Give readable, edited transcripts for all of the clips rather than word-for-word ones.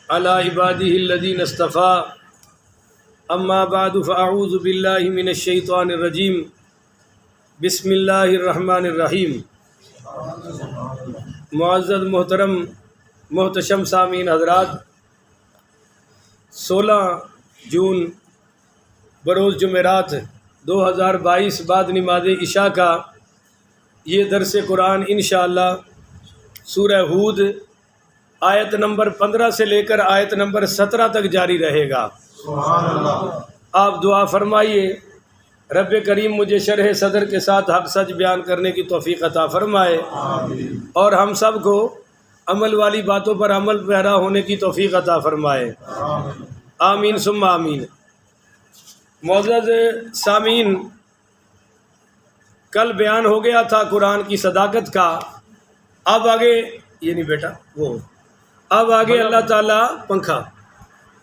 علی عباده الذین اصطفى اما بعد فاعوذ باللہ من الشیطان الرجیم بسم اللہ الرحمن الرحیم۔ معزز محترم محتشم سامعین حضرات، 16 جون بروز جمعرات 2022 بعد نماز عشاء کا یہ درس قرآن انشاءاللہ سورہ ہود آیت نمبر 15 سے لے کر آیت نمبر 17 تک جاری رہے گا۔ سبحان اللہ۔ آپ دعا فرمائیے رب کریم مجھے شرح صدر کے ساتھ حق سچ بیان کرنے کی توفیق عطا فرمائے، آمین۔ اور ہم سب کو عمل والی باتوں پر عمل پیرا ہونے کی توفیق عطا فرمائے، آمین۔ آمین ثم آمین۔ معزز سامعین، کل بیان ہو گیا تھا قرآن کی صداقت کا۔ اب آگے یہ نہیں بیٹا وہ اب آگے اللہ تعالیٰ پنکھا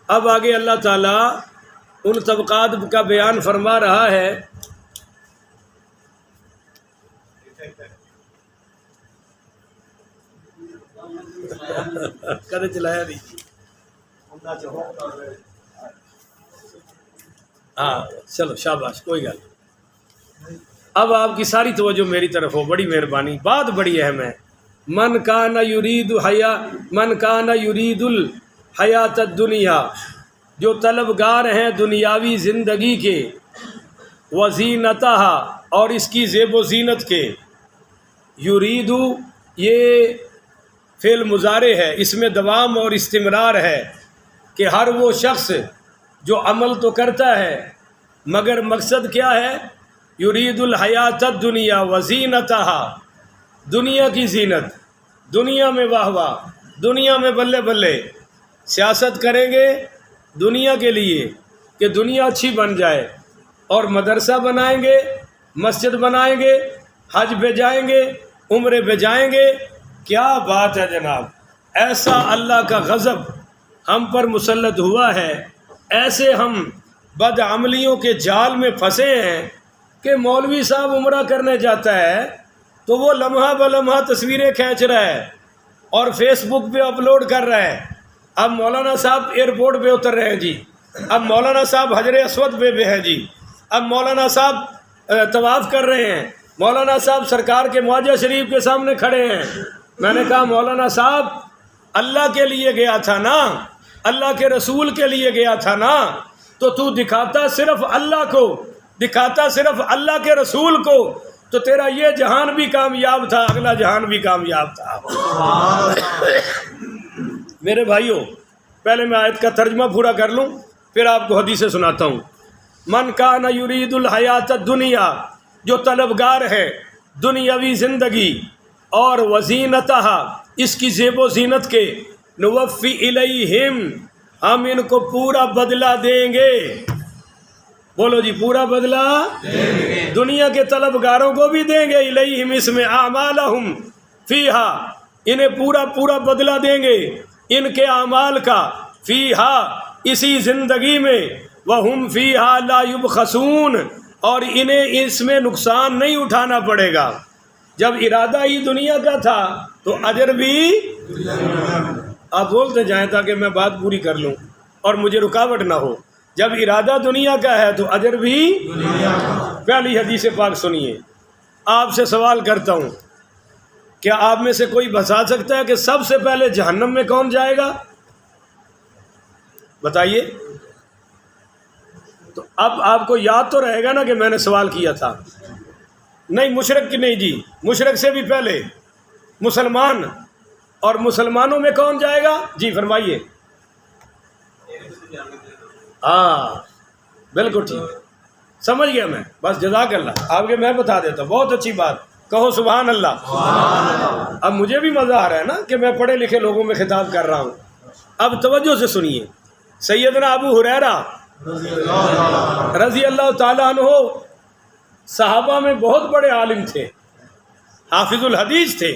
اب آگے اللہ تعالیٰ ان طبقات کا بیان فرما رہا ہے۔ کدے چلایا نہیں؟ ہاں چلو شاباش، کوئی گل نہیں۔ اب آپ کی ساری توجہ میری طرف ہو، بڑی مہربانی، بات بڑی اہم ہے۔ من کان یرید الحیات الدنیا، جو طلبگار ہیں دنیاوی زندگی کے، وزینتہا، اور اس کی زیب و زینت کے۔ یرید یہ فعل مضارع ہے، اس میں دوام اور استمرار ہے کہ ہر وہ شخص جو عمل تو کرتا ہے مگر مقصد کیا ہے؟ یرید الحیات الدنیا وزینتہا، دنیا کی زینت، دنیا میں واہ واہ، دنیا میں بلے بلے۔ سیاست کریں گے دنیا کے لیے کہ دنیا اچھی بن جائے، اور مدرسہ بنائیں گے، مسجد بنائیں گے، حج پہ جائیں گے، عمرے پہ جائیں گے۔ کیا بات ہے جناب! ایسا اللہ کا غضب ہم پر مسلط ہوا ہے، ایسے ہم بدعملیوں کے جال میں پھنسے ہیں کہ مولوی صاحب عمرہ کرنے جاتا ہے تو وہ لمحہ بلمحہ تصویریں کھینچ رہا ہے اور فیس بک پہ اپلوڈ کر رہا ہے۔ اب مولانا صاحب ایئرپورٹ پہ اتر رہے ہیں جی، اب مولانا صاحب حجر اسود پہ ہیں جی، اب مولانا صاحب طواف کر رہے ہیں، مولانا صاحب سرکار کے معجزہ شریف کے سامنے کھڑے ہیں۔ میں نے کہا مولانا صاحب اللہ کے لیے گیا تھا نا، اللہ کے رسول کے لیے گیا تھا نا، تو دکھاتا صرف اللہ کو، دکھاتا صرف اللہ کے رسول کو، تو تیرا یہ جہان بھی کامیاب تھا، اگلا جہان بھی کامیاب تھا۔ میرے بھائیوں، پہلے میں آیت کا ترجمہ پورا کر لوں، پھر آپ کو حدیثیں سناتا ہوں۔ من کان یرید الحیات الدنیا، جو طلبگار ہے دنیاوی زندگی اور وزینتہا، اس کی زیب و زینت کے، نوفی الیہم، ہم ان کو پورا بدلہ دیں گے۔ بولو جی، پورا بدلہ دنیا کے طلبگاروں کو بھی دیں گے، الیہم اس میں اعمالہم فیہا، انہیں پورا بدلہ دیں گے ان کے اعمال کا، فیہا اسی زندگی میں، وہم فیہا لا یبخسون، اور انہیں اس میں نقصان نہیں اٹھانا پڑے گا۔ جب ارادہ ہی دنیا کا تھا تو اجر بھی، آپ بولتے جائیں تاکہ میں بات پوری کر لوں اور مجھے رکاوٹ نہ ہو۔ جب ارادہ دنیا کا ہے تو اجر بھی۔ پہلی حدیث پاک سنیے۔ آپ سے سوال کرتا ہوں، کیا آپ میں سے کوئی بتا سکتا ہے کہ سب سے پہلے جہنم میں کون جائے گا؟ بتائیے۔ تو اب آپ کو یاد تو رہے گا نا کہ میں نے سوال کیا تھا؟ نہیں، مشرک کی نہیں جی، مشرک سے بھی پہلے مسلمان، اور مسلمانوں میں کون جائے گا؟ جی فرمائیے۔ ہاں بالکل ٹھیک، سمجھ گیا میں، بس جزاک اللہ۔ آپ کے میں بتا دیتا ہوں، بہت اچھی بات، کہو سبحان اللہ۔ اب مجھے بھی مزہ آ رہا ہے نا کہ میں پڑھے لکھے لوگوں میں خطاب کر رہا ہوں۔ اب توجہ سے سنیے۔ سیدنا ابو ہریرہ رضی اللہ تعالیٰ عنہ صحابہ میں بہت بڑے عالم تھے، حافظ الحدیث تھے،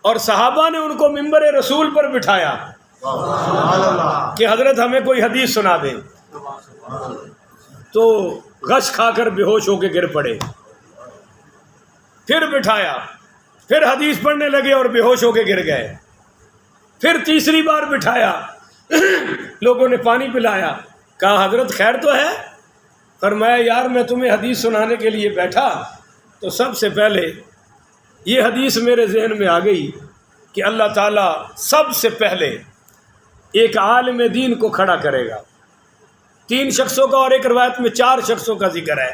اور صحابہ نے ان کو ممبر رسول پر بٹھایا کہ حضرت ہمیں کوئی حدیث سنا دیں، تو غش کھا کر بے ہوش ہو کے گر پڑے۔ پھر بٹھایا، پھر حدیث پڑھنے لگے اور بے ہوش ہو کے گر گئے۔ پھر تیسری بار بٹھایا، لوگوں نے پانی پلایا، کہا حضرت خیر تو ہے؟ فرمایا یار میں تمہیں حدیث سنانے کے لیے بیٹھا تو سب سے پہلے یہ حدیث میرے ذہن میں آ گئی کہ اللہ تعالیٰ سب سے پہلے ایک عالم دین کو کھڑا کرے گا۔ 3 شخصوں کا اور ایک روایت میں 4 شخصوں کا ذکر ہے،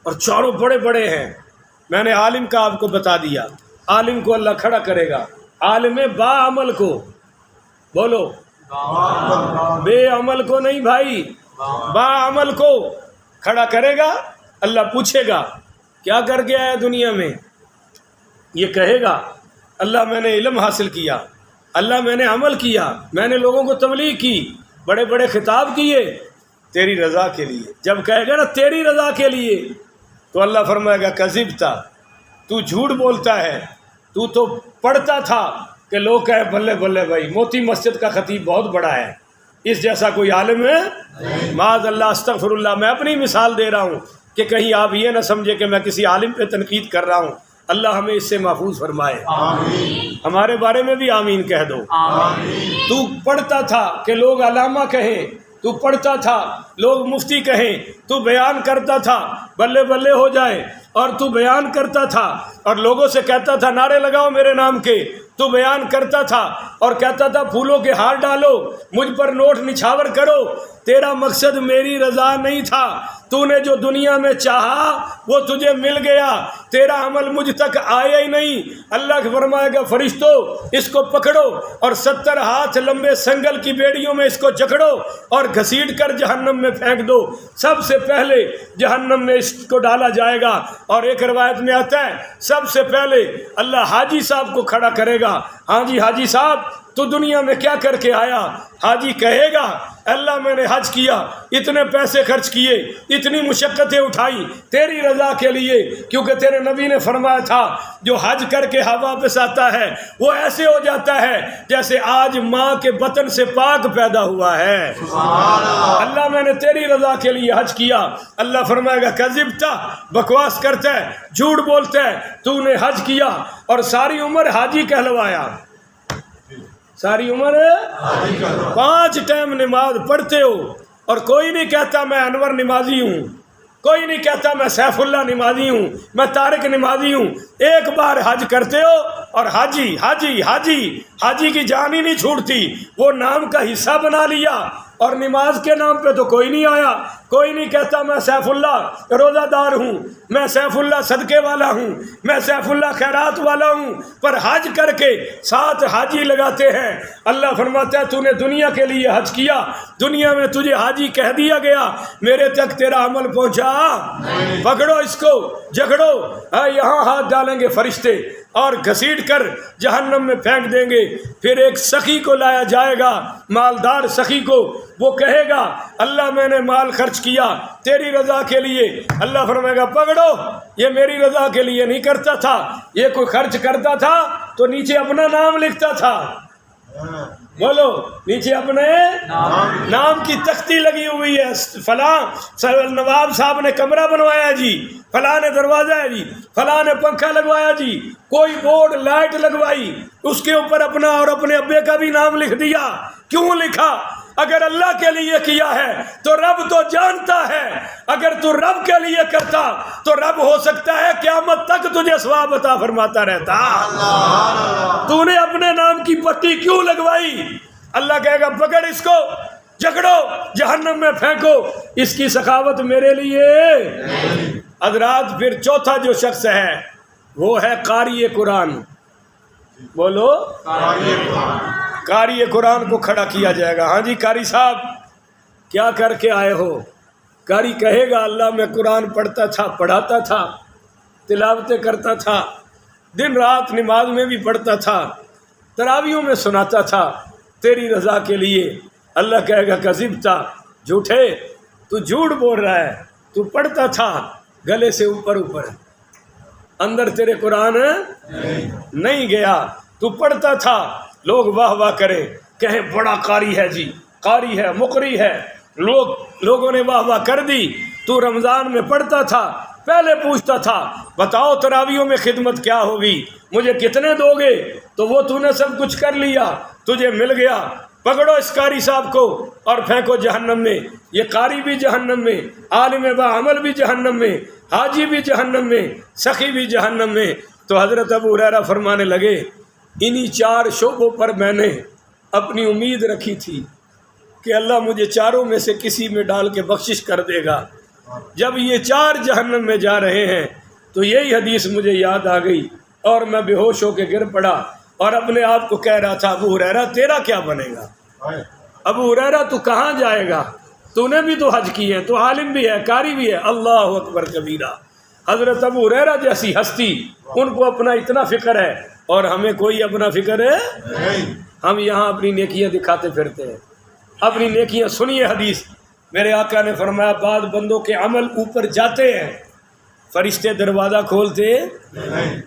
اور چاروں بڑے بڑے ہیں۔ میں نے عالم کا آپ کو بتا دیا، عالم کو اللہ کھڑا کرے گا، عالم با عمل کو، بولو بے عمل کو نہیں بھائی، با عمل کو کھڑا کرے گا۔ اللہ پوچھے گا کیا کر کے آیا دنیا میں؟ یہ کہے گا اللہ میں نے علم حاصل کیا، اللہ میں نے عمل کیا، میں نے لوگوں کو تبلیغ کی، بڑے بڑے خطاب کیے تیری رضا کے لیے۔ جب کہے گا نا تیری رضا کے لیے، تو اللہ فرمائے گا کذبتا، تو جھوٹ بولتا ہے، تو پڑھتا تھا کہ لوگ کہے بلے بلے بھائی موتی مسجد کا خطیب بہت بڑا ہے، اس جیسا کوئی عالم ہے؟ معاذ اللہ، استغفر اللہ۔ میں اپنی مثال دے رہا ہوں کہ کہیں آپ یہ نہ سمجھے کہ میں کسی عالم پہ تنقید کر رہا ہوں۔ اللہ ہمیں اس سے محفوظ فرمائے، آمین۔ ہمارے بارے میں بھی آمین کہہ دو، آمین۔ تو پڑھتا تھا کہ لوگ علامہ کہیں، تو پڑھتا تھا لوگ مفتی کہیں، تو بیان کرتا تھا بلے بلے ہو جائے، اور تو بیان کرتا تھا اور لوگوں سے کہتا تھا نعرے لگاؤ میرے نام کے، تو بیان کرتا تھا اور کہتا تھا پھولوں کے ہار ڈالو، مجھ پر نوٹ نچھاور کرو۔ تیرا مقصد میری رضا نہیں تھا، تو نے جو دنیا میں چاہا وہ تجھے مل گیا، تیرا عمل مجھ تک آیا ہی نہیں۔ اللہ فرمائے گا فرشتوں اس کو پکڑو اور 70 ہاتھ لمبے سنگل کی بیڑیوں میں اس کو جکڑو اور گھسیٹ کر جہنم میں پھینک دو۔ سب سے پہلے جہنم میں اس کو ڈالا جائے گا، اور ایک روایت میں آتا ہے سب سے پہلے اللہ حاجی صاحب کو کھڑا کرے گا، ہاں جی حاجی صاحب تو دنیا میں کیا کر کے آیا؟ حاجی کہے گا اللہ میں نے حج کیا، اتنے پیسے خرچ کیے، اتنی مشقتیں اٹھائی تیری رضا کے لیے، کیونکہ تیرے نبی نے فرمایا تھا جو حج کر کے واپس آتا ہے وہ ایسے ہو جاتا ہے جیسے آج ماں کے بطن سے پاک پیدا ہوا ہے۔ اللہ میں نے تیری رضا کے لیے حج کیا۔ اللہ فرمائے گا کذبتا، بکواس کرتا ہے، جھوٹ بولتا ہے، تو نے حج کیا اور ساری عمر حاجی کہلوایا، ساری عمر 5 ٹائم نماز پڑھتے ہو، اور کوئی نہیں کہتا میں انور نمازی ہوں، کوئی نہیں کہتا میں سیف اللہ نمازی ہوں، میں طارق نمازی ہوں۔ ایک بار حج کرتے ہو اور حاجی حاجی حاجی حاجی کی جان ہی نہیں چھوٹتی، وہ نام کا حصہ بنا لیا، اور نماز کے نام پہ تو کوئی نہیں آیا، کوئی نہیں کہتا میں سیف اللہ روزہ دار ہوں، میں سیف اللہ صدقے والا ہوں، میں سیف اللہ خیرات والا ہوں، پر حج کر کے 7 حاجی لگاتے ہیں۔ اللہ فرماتا ہے تو نے دنیا کے لیے حج کیا، دنیا میں تجھے حاجی کہہ دیا گیا، میرے تک تیرا عمل پہنچا؟ پکڑو اس کو، جکڑو، یہاں ہاتھ ڈالیں گے فرشتے اور گھسیٹ کر جہنم میں پھینک دیں گے۔ پھر ایک سخی کو لایا جائے گا، مالدار سخی کو، وہ کہے گا اللہ میں نے مال خرچ کیا تیری رضا کے لیے۔ اللہ فرمائے گا پکڑو، یہ میری رضا کے لیے نہیں کرتا تھا، یہ کوئی خرچ کرتا تھا تو نیچے اپنا نام لکھتا تھا، بولو نیچے اپنے نام کی تختی لگی ہوئی ہے، فلاں نواب صاحب نے کمرہ بنوایا جی، فلاں نے دروازہ ہے جی، فلاں نے پنکھا لگوایا جی، کوئی بورڈ لائٹ لگوائی، اس کے اوپر اپنا اور اپنے ابے کا بھی نام لکھ دیا۔ کیوں لکھا؟ اگر اللہ کے لیے کیا ہے تو رب تو جانتا ہے، اگر تو رب کے لیے کرتا تو رب ہو سکتا ہے قیامت تک تجھے ثواب عطا فرماتا رہتا۔ تو نے اپنے نام کی پٹی کیوں لگوائی؟ اللہ کہے گا پکڑ اس کو، جکڑو، جہنم میں پھینکو، اس کی سخاوت میرے لیے۔ حضرات پھر چوتھا جو شخص ہے وہ ہے قاری قرآن، بولو قاری قرآن کو کھڑا کیا جائے گا۔ ہاں جی قاری صاحب کیا کر کے آئے ہو؟ قاری کہے گا اللہ میں قرآن پڑھتا تھا، پڑھاتا تھا، تلاوتیں کرتا تھا، دن رات نماز میں بھی پڑھتا تھا، تراویحوں میں سناتا تھا تیری رضا کے لیے۔ اللہ کہے گا کذبتا، جھوٹے، تو جھوٹ بول رہا ہے، تو پڑھتا تھا گلے سے اوپر اوپر، اندر تیرے قرآن نہیں گیا، تو پڑھتا تھا، لوگ واہ واہ کریں، کہیں بڑا قاری ہے جی، قاری ہے، مقری ہے، لوگوں نے واہ واہ کر دی۔ تو رمضان میں پڑھتا تھا، پہلے پوچھتا تھا بتاؤ تراویحوں میں خدمت کیا ہوگی، مجھے کتنے دو گے؟ تو وہ تو نے سب کچھ کر لیا، تجھے مل گیا، پکڑو اس قاری صاحب کو اور پھینکو جہنم میں. یہ قاری بھی جہنم میں، عالم بعمل بھی جہنم میں، حاجی بھی جہنم میں، سخی بھی جہنم میں. تو حضرت ابو ہریرہ فرمانے لگے انہی 4 شعبوں پر میں نے اپنی امید رکھی تھی کہ اللہ مجھے چاروں میں سے کسی میں ڈال کے بخشش کر دے گا. جب یہ 4 جہنم میں جا رہے ہیں تو یہی حدیث مجھے یاد آ گئی اور میں بے ہوش ہو کے گر پڑا اور اپنے آپ کو کہہ رہا تھا ابو ہریرہ تیرا کیا بنے گا؟ ابو ہریرہ تو کہاں جائے گا؟ تو نے بھی تو حج کی ہے، تو عالم بھی ہے، قاری بھی ہے. اللہ اکبر کبیرہ. حضرت ابو ہریرہ جیسی ہستی ان کو اپنا اتنا فکر ہے اور ہمیں کوئی اپنا فکر ہے؟ ہم یہاں اپنی نیکیاں دکھاتے پھرتے ہیں. اپنی نیکیاں سنیے حدیث. میرے آقا نے فرمایا بعض بندوں کے عمل اوپر جاتے ہیں، فرشتے دروازہ کھولتے،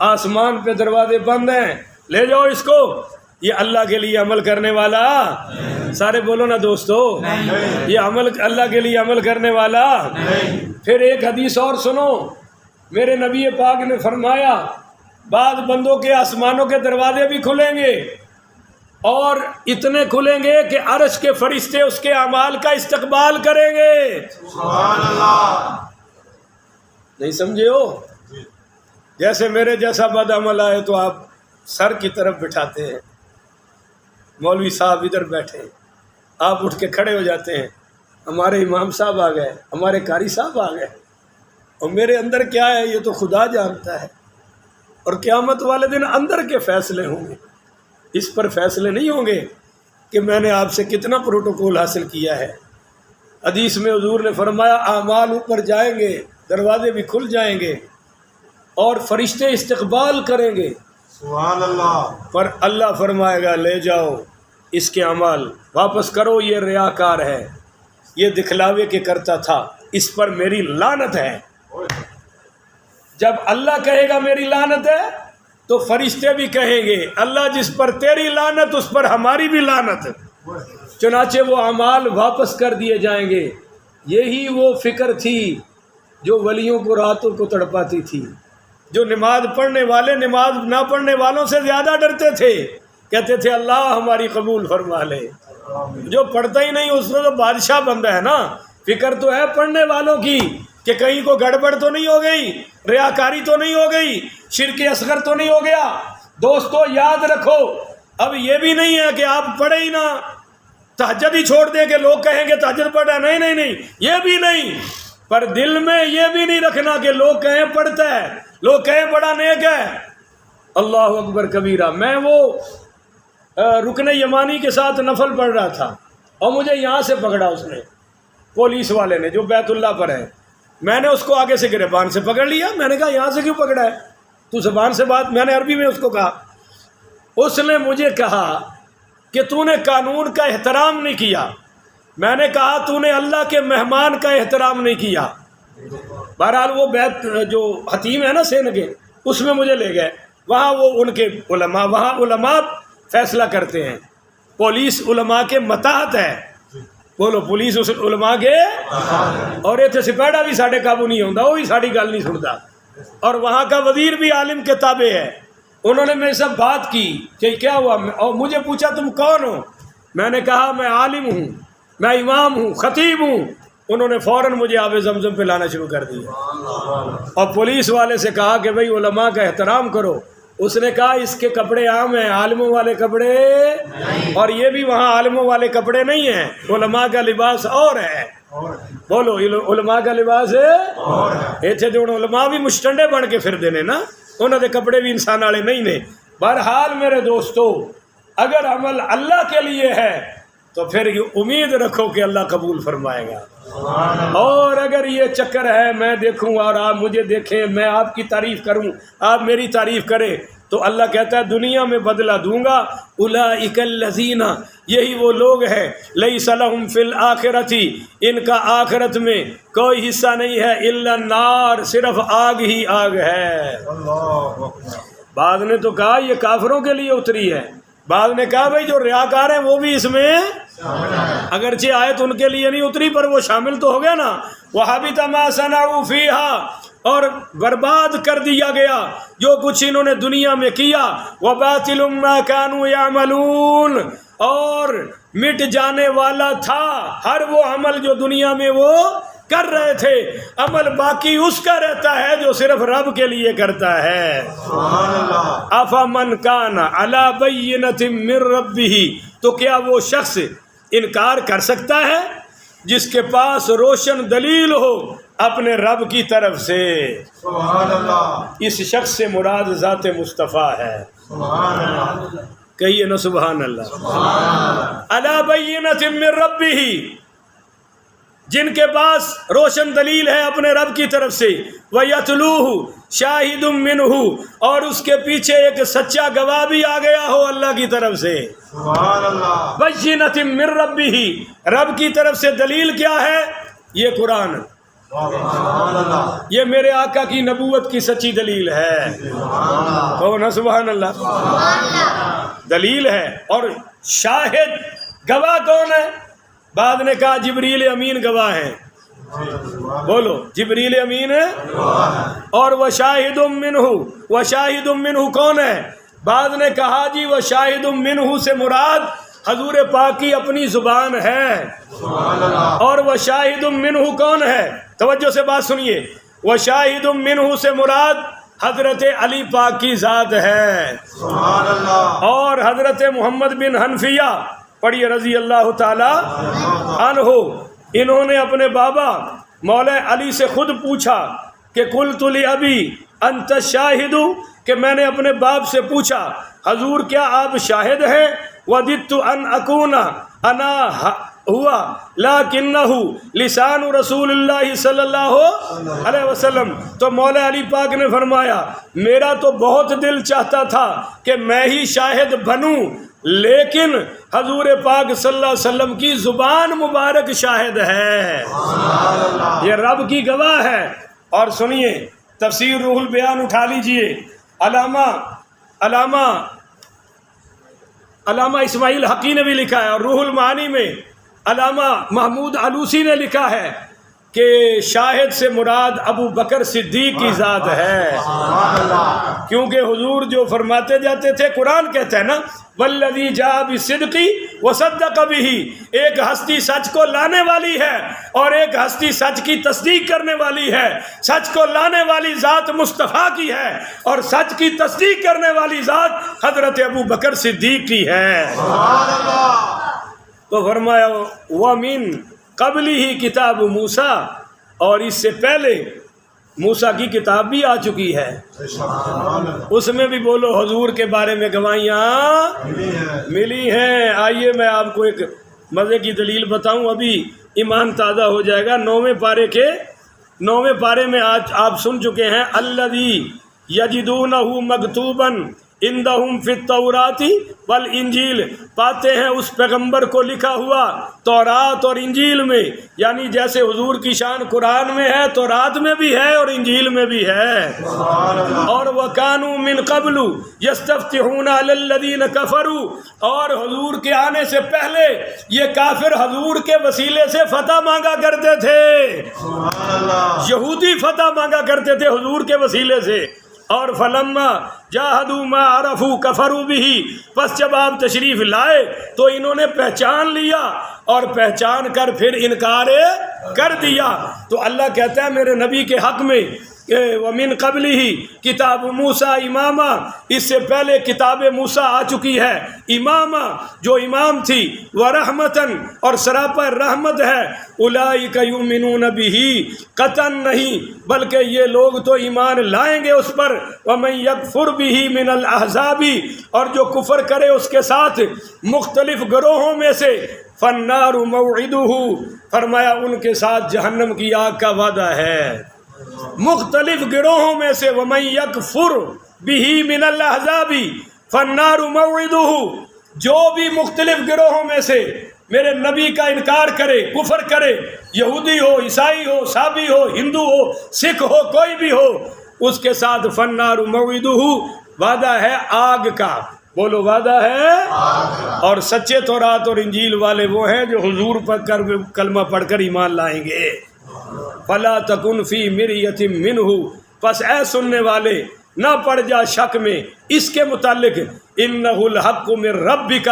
آسمان پہ دروازے بند ہیں، لے جاؤ اس کو. یہ اللہ کے لیے عمل کرنے والا، سارے بولو نا دوستو، یہ عمل اللہ کے لیے عمل کرنے والا. پھر ایک حدیث اور سنو. میرے نبی پاک نے فرمایا بعض بندوں کے آسمانوں کے دروازے بھی کھلیں گے اور اتنے کھلیں گے کہ عرش کے فرشتے اس کے اعمال کا استقبال کریں گے. سبحان اللہ. نہیں سمجھے ہو؟ جیسے میرے جیسا بد عمل آئے تو آپ سر کی طرف بٹھاتے ہیں، مولوی صاحب ادھر بیٹھے، آپ اٹھ کے کھڑے ہو جاتے ہیں، ہمارے امام صاحب آ گئے، ہمارے قاری صاحب آ گئے. اور میرے اندر کیا ہے یہ تو خدا جانتا ہے. اور قیامت والے دن اندر کے فیصلے ہوں گے، اس پر فیصلے نہیں ہوں گے کہ میں نے آپ سے کتنا پروٹوکول حاصل کیا ہے. حدیث میں حضور نے فرمایا اعمال اوپر جائیں گے، دروازے بھی کھل جائیں گے اور فرشتے استقبال کریں گے. سبحان اللہ. پر اللہ فرمائے گا لے جاؤ اس کے اعمال واپس کرو، یہ ریاکار ہے، یہ دکھلاوے کے کرتا تھا، اس پر میری لعنت ہے. جب اللہ کہے گا میری لعنت ہے تو فرشتے بھی کہیں گے اللہ جس پر تیری لعنت اس پر ہماری بھی لعنت. چنانچہ وہ اعمال واپس کر دیے جائیں گے. یہی وہ فکر تھی جو ولیوں کو راتوں کو تڑپاتی تھی. جو نماز پڑھنے والے نماز نہ پڑھنے والوں سے زیادہ ڈرتے تھے، کہتے تھے اللہ ہماری قبول فرما لے. جو پڑھتا ہی نہیں اس میں تو بادشاہ بندہ ہے نا. فکر تو ہے پڑھنے والوں کی کہ کہیں کو گڑبڑ تو نہیں ہو گئی، ریاکاری تو نہیں ہو گئی، شرک اصغر تو نہیں ہو گیا. دوستو یاد رکھو اب یہ بھی نہیں ہے کہ آپ پڑھے ہی نہ، تہجد ہی چھوڑ دیں کہ لوگ کہیں گے تہجد پڑھا. نہیں نہیں نہیں، یہ بھی نہیں. پر دل میں یہ بھی نہیں رکھنا کہ لوگ کہیں پڑھتا ہے، لوگ کہیں بڑا نیک ہے. اللہ اکبر کبیرہ. میں وہ رکن یمانی کے ساتھ نفل پڑھ رہا تھا اور مجھے یہاں سے پکڑا اس نے، پولیس والے نے جو بیت اللہ پر ہے. میں نے اس کو آگے سے گریبان سے پکڑ لیا. میں نے کہا یہاں سے کیوں پکڑا ہے؟ تو زبان سے بات. میں نے عربی میں اس کو کہا. اس نے مجھے کہا کہ تو نے قانون کا احترام نہیں کیا. میں نے کہا تو نے اللہ کے مہمان کا احترام نہیں کیا. بہرحال وہ بیت جو حتیم ہے نا سین کے، اس میں مجھے لے گئے. وہاں وہ ان کے علماء، وہاں علماء فیصلہ کرتے ہیں. پولیس علماء کے متحد ہے. بولو پولیس اس علماء کے، اور اتنے سپاہیڑا بھی ساڈے قابو نہیں ہوتا، وہی ساری گل نہیں سنتا. اور وہاں کا وزیر بھی عالم کے تابع ہے. انہوں نے میرے سے بات کی کہ کیا ہوا، اور مجھے پوچھا تم کون ہو؟ میں نے کہا میں عالم ہوں، میں امام ہوں، خطیب ہوں. انہوں نے فوراً مجھے آب زمزم پہ لانا شروع کر دیا. اور پولیس والے سے کہا کہ بھئی علماء کا احترام کرو. اس نے کہا اس کے کپڑے عام ہیں، عالموں والے کپڑے نہیں. اور یہ بھی وہاں عالموں والے کپڑے نہیں ہیں، علماء کا لباس اور ہے. بولو علماء کا لباس ہے. ایتھے جو علماء بھی مشٹنڈے بن کے پھر دینے نا، انہوں نے کپڑے بھی انسان والے نہیں نے. بہرحال میرے دوستو اگر عمل اللہ کے لیے ہے تو پھر امید رکھو کہ اللہ قبول فرمائے گا. اور اگر یہ چکر ہے میں دیکھوں اور آپ مجھے دیکھیں، میں آپ کی تعریف کروں، آپ میری تعریف کریں، تو اللہ کہتا ہے دنیا میں بدلہ دوں گا. اولئک الذین، یہی وہ لوگ ہیں، لیس لہم فی الآخرۃ، ان کا آخرت میں کوئی حصہ نہیں ہے، الا النار، صرف آگ ہی آگ ہے. بعض نے تو کہا یہ کافروں کے لیے اتری ہے، بعض نے کہا بھائی جو ریاکار ہیں وہ بھی اس میں، اگرچہ آیت ان کے لیے نہیں اتری پر وہ شامل تو ہو گیا نا. وَحَبِطَ مَا صَنَعُوا فِيهَا، اور برباد کر دیا گیا جو کچھ انہوں نے دنیا میں کیا. وَبَاطِلٌ مَا كَانُوا يَعْمَلُونَ، اور مٹ جانے والا تھا ہر وہ عمل جو دنیا میں وہ کر رہے تھے، عمل باقی اس کا رہتا ہے جو صرف رب کے لیے کرتا ہے۔ سبحان اللہ۔ افمن کان علی بینۃ من ربہ، تو کیا وہ شخص انکار کر سکتا ہے جس کے پاس روشن دلیل ہو اپنے رب کی طرف سے؟ سبحان اللہ۔ اس شخص سے مراد ذات مصطفیٰ ہے۔ سبحان اللہ۔ کہیے نا سبحان اللہ۔ سبحان اللہ۔ علی بینۃ من ربہ، جن کے پاس روشن دلیل ہے اپنے رب کی طرف سے، وَيَتْلُوهُ شَاهِدٌ مِّنْهُ، اور اس کے پیچھے ایک سچا گواہ بھی آ گیا ہو اللہ کی طرف سے۔ سبحان اللہ۔ بَيِّنَةٍ مِّن رَبِّهِ، رب کی طرف سے دلیل کیا ہے؟ یہ قرآن، سبحان اللہ۔ یہ میرے آقا کی نبوت کی سچی دلیل ہے۔ کہو نا سبحان اللہ۔ دلیل ہے، اور شاہد گواہ کون ہے؟ بعد نے کہا جبریل امین گواہ ہیں، بولو جبریل امین ہے۔ اور وشاہد منہ، وشاہد منہ کون ہے؟ بعد نے کہا جی وشاہد منہ سے مراد حضور پاک کی اپنی زبان ہے۔ اور وشاہد منہ کون ہے؟ توجہ سے بات سنیے، وشاہد منہ سے مراد حضرت علی پاک کی ذات ہے۔ سبحان اللہ۔ اور حضرت محمد بن حنفیہ پڑھیے رضی اللہ تعالی عنہ، انہوں نے اپنے بابا مولا علی سے خود پوچھا کہ قلت لابی انت شاہد، کہ میں نے اپنے باپ سے پوچھا حضور کیا آپ شاہد ہیں؟ وددت ان اکون انا ہوا لیکنہ لسان رسول اللہ صلی اللہ علیہ وسلم، تو مولا علی پاک نے فرمایا میرا تو بہت دل چاہتا تھا کہ میں ہی شاہد بنوں، لیکن حضور پاک صلی اللہ علیہ وسلم کی زبان مبارک شاہد ہے، یہ رب کی گواہ ہے۔ اور سنیے تفسیر روح البیان اٹھا لیجئے، علامہ اسماعیل حقی نے بھی لکھا ہے، اور روح المعانی میں علامہ محمود علوسی نے لکھا ہے کہ شاہد سے مراد ابو بکر صدیق کی ذات ہے، کیونکہ حضور جو فرماتے جاتے تھے، قرآن کہتا ہے نا والذی جاء بالصدق وصدق بہ، ایک ہستی سچ کو لانے والی ہے اور ایک ہستی سچ کی تصدیق کرنے والی ہے۔ سچ کو لانے والی ذات مصطفیٰ کی ہے اور سچ کی تصدیق کرنے والی ذات حضرت ابو بکر صدیق کی ہے۔ تو فرمایا وَمِن قبلہ کتاب موسیٰ، اور اس سے پہلے موسیٰ کی کتاب بھی آ چکی ہے، اس میں بھی بولو حضور کے بارے میں گواہیاں ملی ہیں۔ آئیے میں آپ کو ایک مزے کی دلیل بتاؤں، ابھی ایمان تازہ ہو جائے گا۔ 9ویں پارے میں آج آپ سن چکے ہیں الذی یجدونہ مکتوبا عندہم فی التوراۃ والانجیل، پاتے ہیں اس پیغمبر کو لکھا ہوا تورات اور انجیل میں، یعنی جیسے حضور کی شان قرآن میں ہے تورات میں بھی ہے اور انجیل میں بھی ہے۔ اور وَكَانُوا مِن قَبْلُ يَسْتَفْتِحُونَ عَلَى الَّذِينَ كَفَرُوا، اور حضور کے آنے سے پہلے یہ کافر حضور کے وسیلے سے فتح مانگا کرتے تھے، یہودی فتح مانگا کرتے تھے حضور کے وسیلے سے۔ اور فلما جاہدوا ما عرفوا کفروا بہ، پس جب آپ تشریف لائے تو انہوں نے پہچان لیا اور پہچان کر پھر انکار کر دیا۔ تو اللہ کہتا ہے میرے نبی کے حق میں وَمِن قَبْلِهِ کتاب موسیٰ اماما، اس سے پہلے کتاب موسیٰ آ چکی ہے اماما، جو امام تھی، وَرَحْمَةً، اور سراپا رحمت ہے، أُولَئِكَ يُؤْمِنُونَ بِهِ، قطعاً نہیں بلکہ یہ لوگ تو ایمان لائیں گے اس پر، وَمَن يَكْفُرْ بِهِ مِنَ الْأَحْزَابِ، اور جو کفر کرے اس کے ساتھ مختلف گروہوں میں سے، فَالنَّارُ مَوْعِدُهُ، فرمایا ان کے ساتھ جہنم کی آگ کا وعدہ ہے۔ مختلف گروہوں میں سے وَمَن يَكْفُرْ بِهِ مِنَ الْأَحْزَابِ فَالنَّارُ مَوْعِدُهُ، جو بھی مختلف گروہوں میں سے میرے نبی کا انکار کرے، کفر کرے، یہودی ہو، عیسائی ہو، صابی ہو، ہندو ہو، سکھ ہو، کوئی بھی ہو، اس کے ساتھ فَالنَّارُ مَوْعِدُهُ، وعدہ ہے آگ کا، بولو وعدہ ہے۔ اور سچے تورات اور انجیل والے وہ ہیں جو حضور پر کلمہ پڑھ کر ایمان لائیں گے۔ فلا تکن فی مریۃ منہ، پس اے سننے والے نہ پڑ جا شک میں اس کے متعلق، انہ الحق من ربک،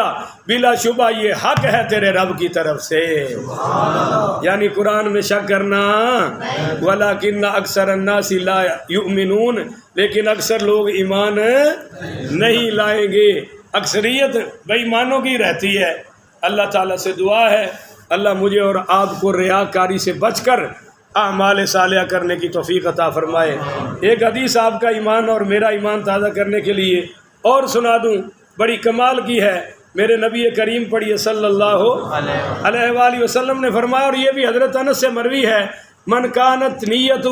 بلا شبہ یہ حق ہے تیرے رب کی طرف سے۔ یعنی قرآن میں شک کرنا، ولیکن اکثر الناس لا یؤمنون، لیکن اکثر لوگ ایمان نہیں لائیں گے، اکثریت بے ایمانوں کی رہتی ہے۔ اللہ تعالیٰ سے دعا ہے اللہ مجھے اور آپ کو ریاکاری سے بچ کر اعمال صالحہ کرنے کی توفیق عطا فرمائے۔ ایک حدیث آپ کا ایمان اور میرا ایمان تازہ کرنے کے لیے اور سنا دوں، بڑی کمال کی ہے۔ میرے نبی کریم پڑھیے صلی اللہ علیہ وآلہ وسلم نے فرمایا، اور یہ بھی حضرت انس سے مروی ہے، من کانت نیتہ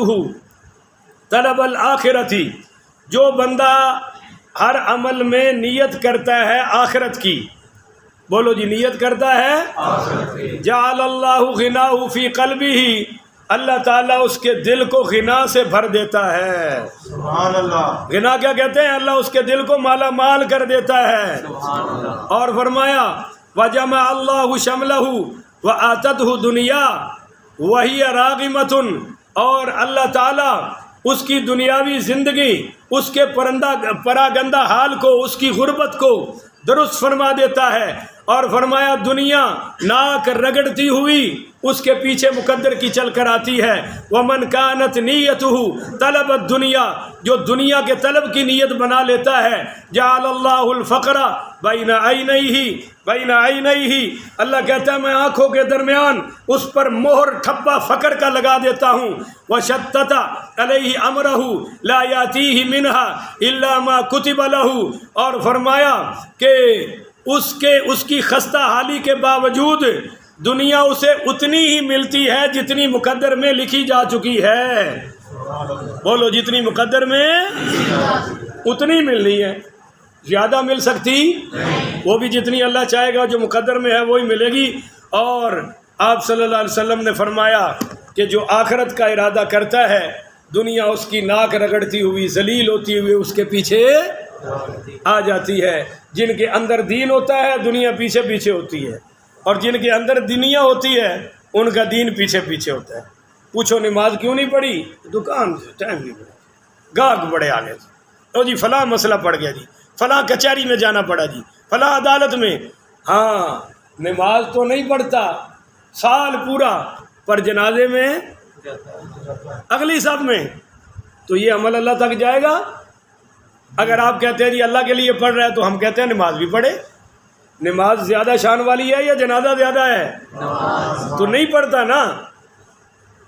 طلب الآخرۃ، جو بندہ ہر عمل میں نیت کرتا ہے آخرت کی، بولو جی نیت کرتا ہے، جعل اللہ غناہ فی قلبہ، اللہ تعالیٰ اس کے دل کو غنا سے بھر دیتا ہے۔ سبحان اللہ۔ غنا کیا کہتے ہیں؟ اللہ اس کے دل کو مالا مال کر دیتا ہے۔ اور فرمایا وجمع اللہ شملہ وآتتہ دنیا وہی راغمۃ، اور اللہ تعالیٰ اس کی دنیاوی زندگی، اس کے پراگندہ حال کو، اس کی غربت کو درست فرما دیتا ہے۔ اور فرمایا دنیا ناک رگڑتی ہوئی اس کے پیچھے مقدر کی چل کر آتی ہے۔ ومن کانت نیتہ طلب الدنیا، جو دنیا کے طلب کی نیت بنا لیتا ہے، جعل اللہ الفقر بین عینیہ، اللہ کہتا ہے میں آنکھوں کے درمیان اس پر مہر ٹھپا فقر کا لگا دیتا ہوں۔ وشتت علیہ امرہ لا یاتیہ منہا الا ما کتب لہ، اور فرمایا کہ اس کی خستہ حالی کے باوجود دنیا اسے اتنی ہی ملتی ہے جتنی مقدر میں لکھی جا چکی ہے۔ بولو جتنی مقدر میں اتنی ملنی ہے، زیادہ مل سکتی وہ بھی جتنی اللہ چاہے گا، جو مقدر میں ہے وہی ملے گی۔ اور آپ صلی اللہ علیہ وسلم نے فرمایا کہ جو آخرت کا ارادہ کرتا ہے، دنیا اس کی ناک رگڑتی ہوئی، ذلیل ہوتی ہوئی اس کے پیچھے آ جاتی ہے۔ جن کے اندر دین ہوتا ہے دنیا پیچھے پیچھے ہوتی ہے، اور جن کے اندر دنیا ہوتی ہے ان کا دین پیچھے پیچھے ہوتا ہے۔ پوچھو نماز کیوں نہیں پڑھی؟ دکان سے ٹائم نہیں پڑا، گاہک بڑے آگے سے، تو جی فلاں مسئلہ پڑ گیا جی، فلاں کچہری میں جانا پڑا جی، فلاں عدالت میں۔ ہاں نماز تو نہیں پڑھتا سال پورا، پر جنازے میں اگلی صف میں، تو یہ عمل اللہ تک جائے گا؟ اگر آپ کہتے ہیں جی اللہ کے لیے پڑھ رہا ہے، تو ہم کہتے ہیں نماز بھی پڑھے۔ نماز زیادہ شان والی ہے یا جنازہ زیادہ ہے؟ تو نہیں پڑھتا نا۔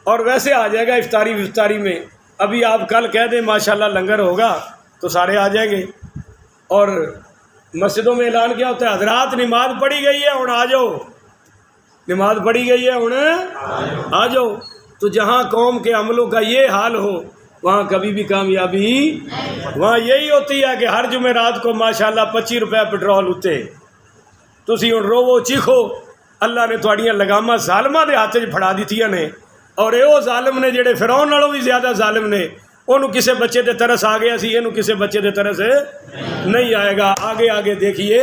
اور ویسے آ جائے گا افطاری میں، ابھی آپ کل کہہ دیں ماشاءاللہ لنگر ہوگا تو سارے آ جائیں گے۔ اور مسجدوں میں اعلان کیا ہوتا ہے، حضرات نماز پڑھی گئی ہے ہن آ جاؤ، نماز پڑھی گئی ہے ہن آ جاؤ۔ تو جہاں قوم کے عملوں کا یہ حال ہو وہاں کبھی بھی کامیابی، وہاں یہی ہوتی ہے کہ ہر جمعرات کو ماشاءاللہ 25 روپے پٹرول اتے، تسی ہن روو چیخو، اللہ نے تھوڑیاں لگاماں ظالماں دے ہاتھ وچ پھڑا دتیاں نے۔ اور وہ ظالم نے جڑے فرعون نالوں بھی زیادہ ظالم نے، انہوں کسے بچے تے ترس آ گیا سی، انہوں کسے بچے تے ترس نہیں آئے گا۔ آگے آگے دیکھیے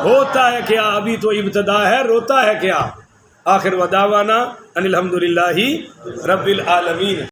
ہوتا ہے کیا، ابھی تو ابتدا ہے، روتا ہے کیا۔ آخر ودعوانا ان الحمدللہ رب العالمین۔